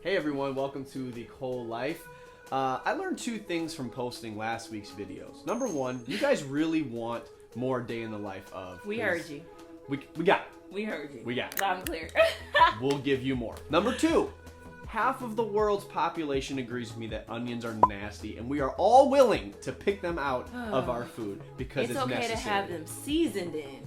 Hey everyone, welcome to The Cole Life. I learned two things from posting last week's videos. Number one, you guys really want more day in the life of. We heard you. We got it. We heard you. We got it. Loud and clear. We'll give you more. Number two, half of the world's population agrees with me that onions are nasty, and we are all willing to pick them out of our food because it's okay necessary. to have them seasoned in,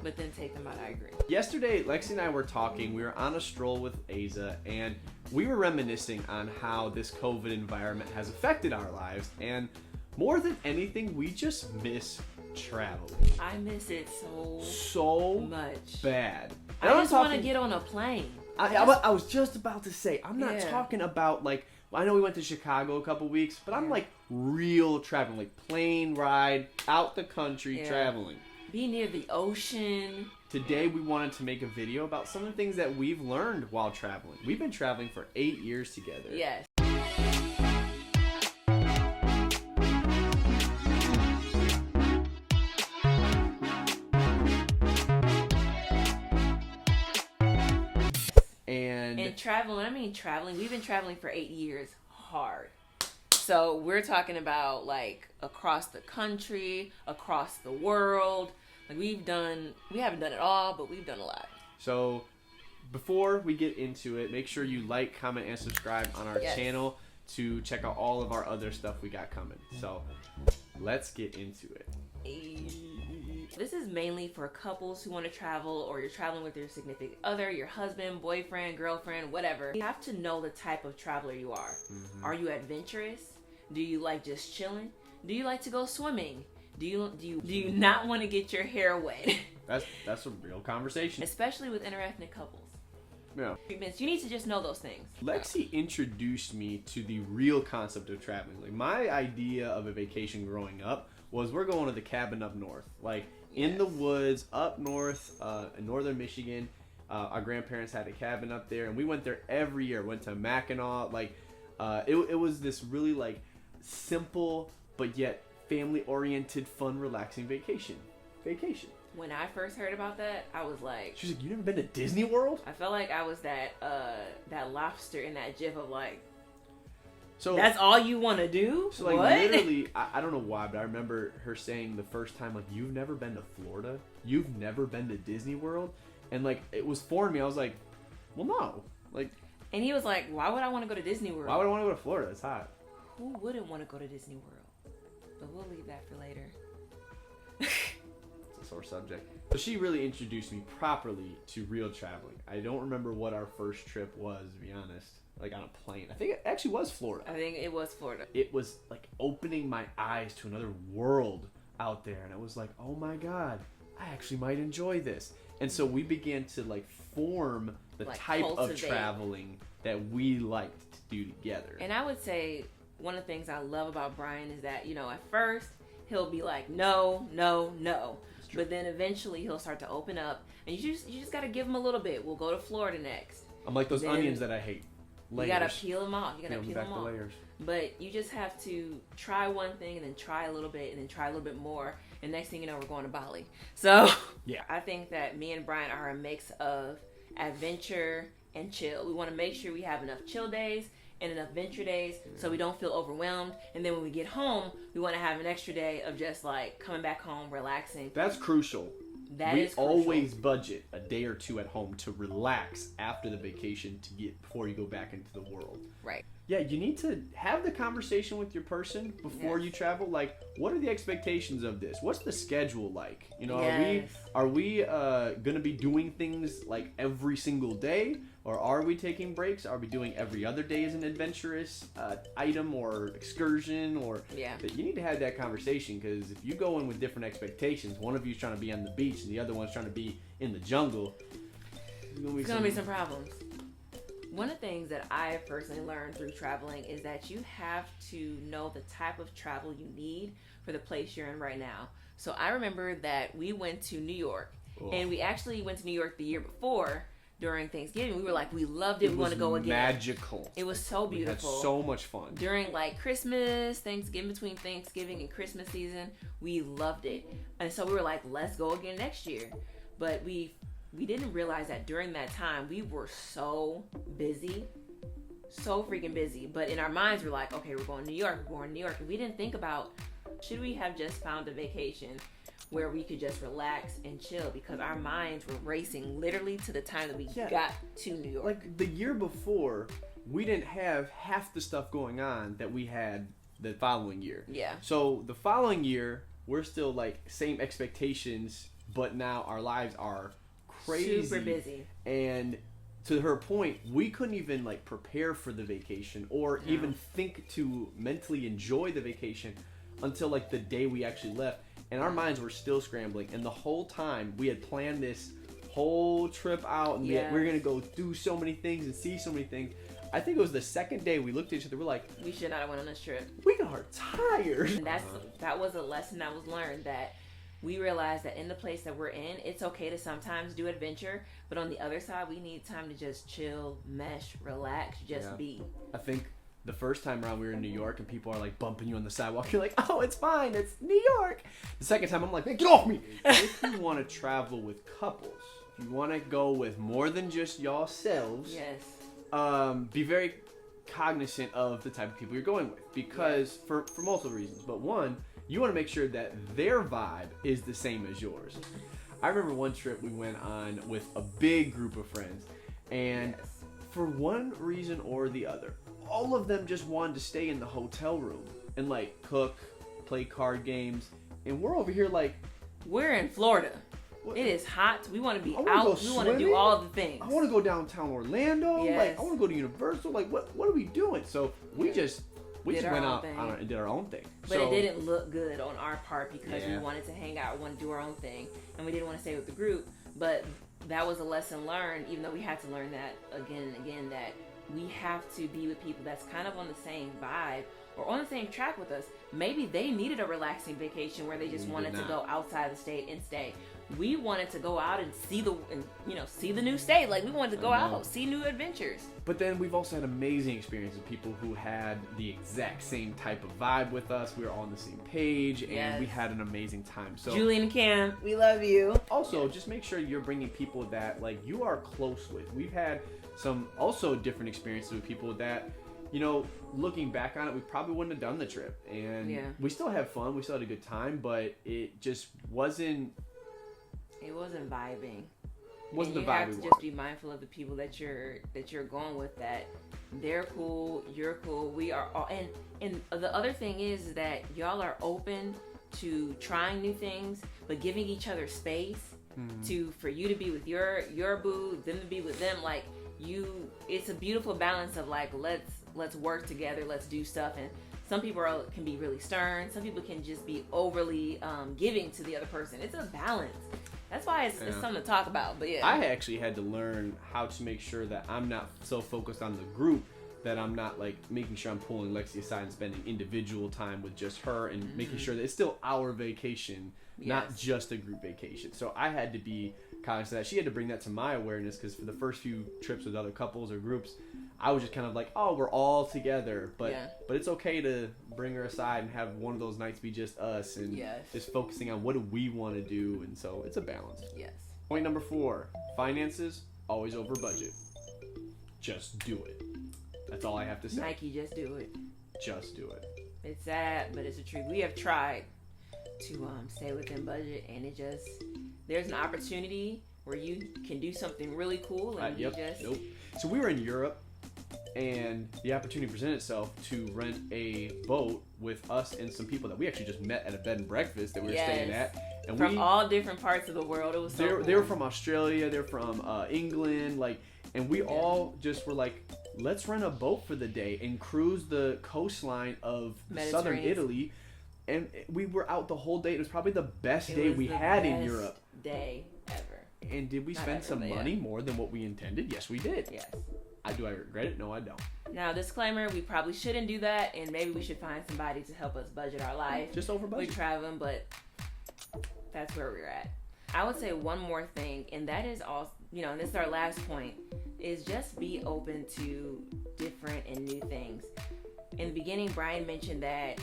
but then take them out. I agree. Yesterday, Lexi and I were talking. We were on a stroll with Asa, and we were reminiscing on how this COVID environment has affected our lives. And more than anything, we just miss traveling. I miss it So much. bad. I just want to get on a plane. I was just about to say, I'm not Yeah. talking about like, I know we went to Chicago a couple weeks, but I'm like real traveling, like plane ride, out the country traveling. Be near the ocean. Today we wanted to make a video about some of the things that we've learned while traveling. We've been traveling for 8 years together. Yes. And traveling, we've been traveling for 8 years hard. So we're talking about like across the country, across the world. Like we haven't done it all, but we've done a lot. So before we get into it, make sure you like, comment, and subscribe on our channel to check out all of our other stuff we got coming. So let's get into it. This is mainly for couples who want to travel, or you're traveling with your significant other, your husband, boyfriend, girlfriend, whatever. You have to know the type of traveler you are. Mm-hmm. Are you adventurous? Do you like just chilling? Do you like to go swimming? Do you not want to get your hair wet? That's a real conversation. Especially with interethnic couples. Yeah. You need to just know those things. Lexi introduced me to the real concept of traveling. Like my idea of a vacation growing up was we're going to the cabin up north, like in the woods up north, in northern Michigan. Our grandparents had a cabin up there, and we went there every year. Went to Mackinac. Like it was this really like simple but yet family-oriented, fun, relaxing vacation. When I first heard about that, I was like... She's like, you never been to Disney World? I felt like I was that lobster in that gif of like... So that's all you want to do? So like what? literally, I don't know why, but I remember her saying the first time, like, you've never been to Florida? You've never been to Disney World? And like, it was foreign to me. I was like, well, no. Like... And he was like, why would I want to go to Disney World? Why would I want to go to Florida? It's hot. Who wouldn't want to go to Disney World? But we'll leave that for later. It's a sore subject. So she really introduced me properly to real traveling. I don't remember what our first trip was, to be honest. Like on a plane. I think it actually was Florida. I think it was Florida. It was like opening my eyes to another world out there. And I was like, oh my God, I actually might enjoy this. And so we began to like form the type of traveling that we liked to do together. And I would say one of the things I love about Brian is that, you know, at first he'll be like, no. But then eventually he'll start to open up, and you just got to give him a little bit. We'll go to Florida next. I'm like those onions that I hate. Layers. You got to peel them off. You got to peel them off. Layers. But you just have to try one thing and then try a little bit and then try a little bit more. And next thing you know, we're going to Bali. So yeah, I think that me and Brian are a mix of adventure and chill. We want to make sure we have enough chill days and enough venture days so we don't feel overwhelmed. And then when we get home, we want to have an extra day of just like coming back home, relaxing. That's crucial. We always budget a day or two at home to relax after the vacation before you go back into the world. Right. Yeah, you need to have the conversation with your person before you travel. Like, what are the expectations of this? What's the schedule like? You know, are we gonna be doing things like every single day, or are we taking breaks? Are we doing every other day as an adventurous item or excursion? Or you need to have that conversation, because if you go in with different expectations, one of you's trying to be on the beach and the other one's trying to be in the jungle. There's gonna be some problems. One of the things that I personally learned through traveling is that you have to know the type of travel you need for the place you're in right now. So I remember that we went to New York, and we actually went to New York the year before during Thanksgiving. We were like, we loved it. We want to go again. Magical. It was so beautiful. We had so much fun. During like Christmas, Thanksgiving, between Thanksgiving and Christmas season, we loved it. And so we were like, let's go again next year. But we didn't realize that during that time we were so busy so freaking busy. But in our minds, we're like, okay, we're going to New York. We're going to New York. And we didn't think about, should we have just found a vacation where we could just relax and chill, because our minds were racing literally to the time that we got to New York. Like the year before, we didn't have half the stuff going on that we had the following year. Yeah. So the following year, we're still like same expectations, but now our lives are crazy. Super busy. And to her point, we couldn't even like prepare for the vacation or even think to mentally enjoy the vacation until like the day we actually left. And our minds were still scrambling. And the whole time we had planned this whole trip out, and we were going to go do so many things and see so many things. I think it was the second day we looked at each other, we're like, we should not have went on this trip. We are tired. And that was a lesson that was learned, that we realized that in the place that we're in, it's okay to sometimes do adventure, but on the other side, we need time to just chill, mesh, relax, just be. I think the first time around we were in New York and people are like bumping you on the sidewalk, you're like, oh, it's fine, it's New York. The second time I'm like, hey, get off me. If you want to travel with couples, if you want to go with more than just yourselves, be very cognizant of the type of people you're going with, because for multiple reasons. But one, you want to make sure that their vibe is the same as yours. I remember one trip we went on with a big group of friends, and for one reason or the other, all of them just wanted to stay in the hotel room and like cook, play card games, and we're over here like, we're in Florida. It is hot. We want to be out. We want to do all the things. I want to go downtown Orlando. Like, I want to go to Universal. Like, what are we doing? So we just went out and did our own thing. But it didn't look good on our part, because we wanted to hang out, we wanted to do our own thing, and we didn't want to stay with the group. But that was a lesson learned, even though we had to learn that again and again, that we have to be with people that's kind of on the same vibe or on the same track with us. Maybe they needed a relaxing vacation where they just wanted to go outside the state and stay. We wanted to go out and see the new state. Like, we wanted to go out, see new adventures. But then we've also had amazing experiences with people who had the exact same type of vibe with us. We were all on the same page, and we had an amazing time. So Julian and Cam, we love you. Also, just make sure you're bringing people that like you are close with. We've had some also different experiences with people that, looking back on it, we probably wouldn't have done the trip. And we still have fun. We still had a good time, but it just wasn't. It wasn't vibing. Wasn't the vibe we wanted. You have to just be mindful of the people that you're going with, that they're cool, you're cool, we are all. And the other thing is that y'all are open to trying new things, but giving each other space for you to be with your boo, them to be with them. Like, it's a beautiful balance of like, let's work together, let's do stuff. And some people can be really stern. Some people can just be overly giving to the other person. It's a balance. That's why it's something to talk about. But I actually had to learn how to make sure that I'm not so focused on the group that I'm not like making sure I'm pulling Lexi aside and spending individual time with just her, and making sure that it's still our vacation, not just a group vacation. So I had to be conscious of that. She had to bring that to my awareness, because for the first few trips with other couples or groups, I was just kind of like, oh, we're all together, but it's okay to bring her aside and have one of those nights be just us, and just focusing on what do we want to do. And so it's a balance. Point number 4, finances always over budget. Just do it. That's all I have to say. Nike, just do it. Just do it. It's sad, but it's the truth. We have tried to stay within budget, and there's an opportunity where you can do something really cool, and So we were in Europe, and the opportunity presented itself to rent a boat with us and some people that we actually just met at a bed and breakfast that we were staying at. And from all different parts of the world. It was so cool. They were from Australia, they're from England, and we all just were like, let's rent a boat for the day and cruise the coastline of southern Italy. And we were out the whole day. It was probably the best day we had in Europe. Day ever. And did we spend some money more than what we intended? Yes, we did. Yes. Do I regret it? No, I don't. Now, disclaimer, we probably shouldn't do that, and maybe we should find somebody to help us budget our life. Just over budget. We're traveling, but that's where we're at. I would say one more thing, and that is also, and this is our last point, is just be open to different and new things. In the beginning, Brian mentioned that,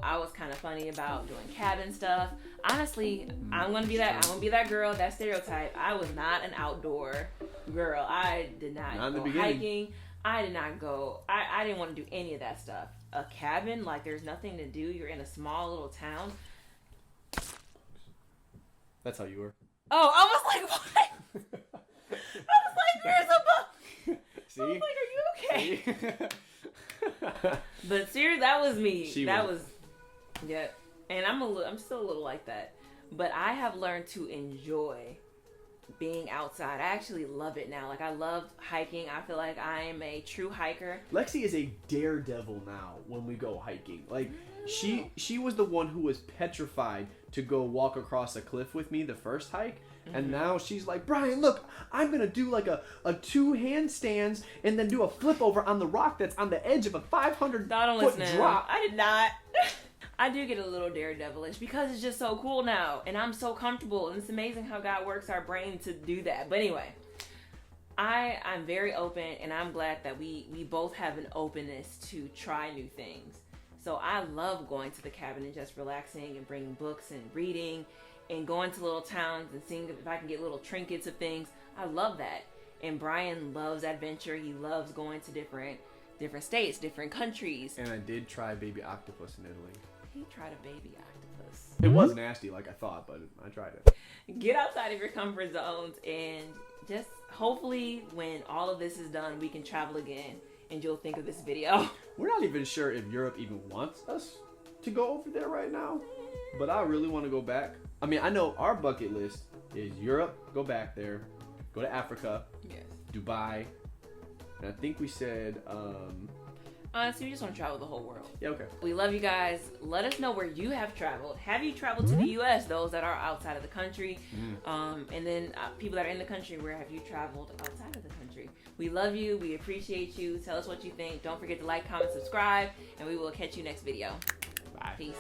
I was kind of funny about doing cabin stuff. Honestly, I'm gonna be that girl, that stereotype. I was not an outdoor girl. I did not go hiking. I did not go. I didn't want to do any of that stuff. A cabin, like there's nothing to do. You're in a small little town. That's how you were. Oh, I was like, what? I was like, where's a book? See? I was like, are you okay? But seriously, that was me. Yeah. And I'm still a little like that. But I have learned to enjoy being outside. I actually love it now. Like, I love hiking. I feel like I am a true hiker. Lexi is a daredevil now when we go hiking. Like, she was the one who was petrified to go walk across a cliff with me the first hike. Mm-hmm. And now she's like, Brian, look, I'm going to do like a 2 handstands and then do a flip over on the rock that's on the edge of a 500-foot drop. I did not. I do get a little daredevilish because it's just so cool now. And I'm so comfortable. And it's amazing how God works our brain to do that. But anyway, I'm very open. And I'm glad that we both have an openness to try new things. So I love going to the cabin and just relaxing and bringing books and reading and going to little towns and seeing if I can get little trinkets of things. I love that. And Brian loves adventure. He loves going to different states, different countries. And I did try baby octopus in Italy. He tried a baby octopus. It was nasty like I thought, but I tried it. Get outside of your comfort zones and just hopefully when all of this is done, we can travel again and you'll think of this video. We're not even sure if Europe even wants us to go over there right now, but I really want to go back. I mean, I know our bucket list is Europe, go back there, go to Africa, yes, Dubai, and I think we said honestly, we just want to travel the whole world. Yeah, okay. We love you guys. Let us know where you have traveled. Have you traveled to the U.S., those that are outside of the country? And then people that are in the country, where have you traveled outside of the country? We love you. We appreciate you. Tell us what you think. Don't forget to like, comment, subscribe, and we will catch you next video. Bye. Peace.